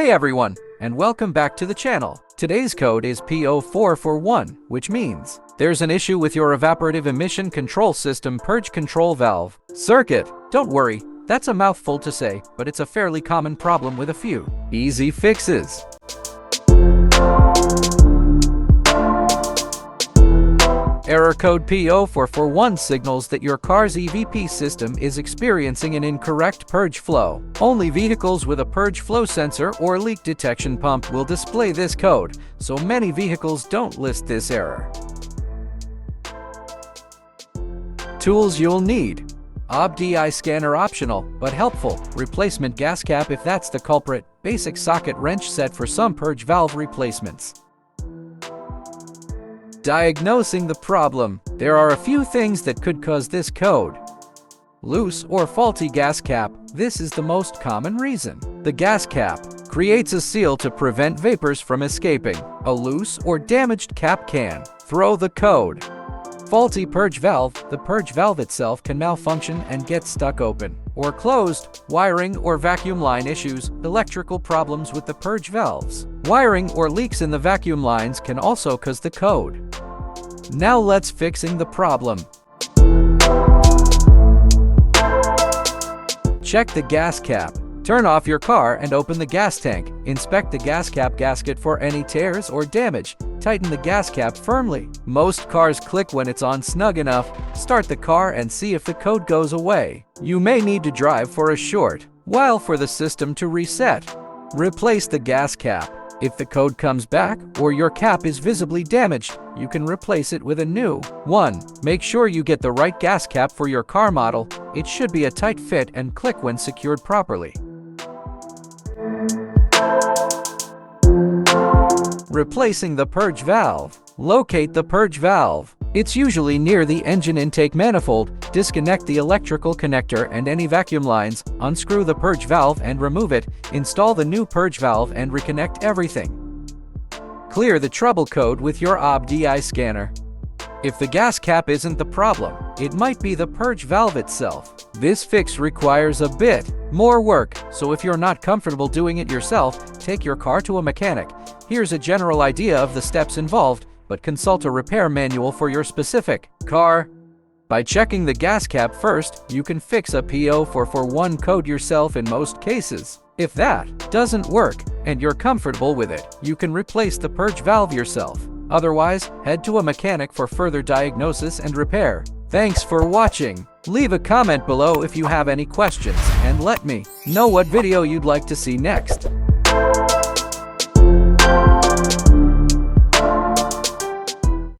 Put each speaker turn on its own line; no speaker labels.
Hey everyone, and welcome back to the channel. Today's code is P0441, which means there's an issue with your Evaporative Emission Control System Purge control valve circuit. Don't worry, that's a mouthful to say, but it's a fairly common problem with a few easy fixes. Error code P0441 signals that your car's EVP system is experiencing an incorrect purge flow. Only vehicles with a purge flow sensor or leak detection pump will display this code, so many vehicles don't list this error. Tools you'll need: OBDI scanner optional, but helpful. Replacement gas cap if that's the culprit. Basic socket wrench set for some purge valve replacements. Diagnosing the problem. There are a few things that could cause this code. Loose or faulty gas cap. This is the most common reason. The gas cap creates a seal to prevent vapors from escaping. A loose or damaged cap can throw the code. Faulty purge valve. The purge valve itself can malfunction and get stuck open or closed. Wiring or vacuum line issues. Electrical problems with the purge valves. Wiring or leaks in the vacuum lines can also cause the code. Now let's fixing the problem. Check the gas cap. Turn off your car and open the gas tank. Inspect the gas cap gasket for any tears or damage. Tighten the gas cap firmly. Most cars click when it's on snug enough. Start the car and see if the code goes away. You may need to drive for a short while for the system to reset. Replace the gas cap. If the code comes back or your cap is visibly damaged, you can replace it with a new one. Make sure you get the right gas cap for your car model. It should be a tight fit and click when secured properly. Replacing the purge valve. Locate the purge valve. It's usually near the engine intake manifold. Disconnect the electrical connector and any vacuum lines. Unscrew the purge valve and remove it. Install the new purge valve and reconnect everything. Clear the trouble code with your OBDI scanner. If the gas cap isn't the problem, it might be the purge valve itself. This fix requires a bit more work, so if you're not comfortable doing it yourself, take your car to a mechanic. Here's a general idea of the steps involved, but consult a repair manual for your specific car. By checking the gas cap first, you can fix a P0441 code yourself in most cases. If that doesn't work and you're comfortable with it, you can replace the purge valve yourself. Otherwise, head to a mechanic for further diagnosis and repair. Thanks for watching. Leave a comment below if you have any questions, and let me know what video you'd like to see next.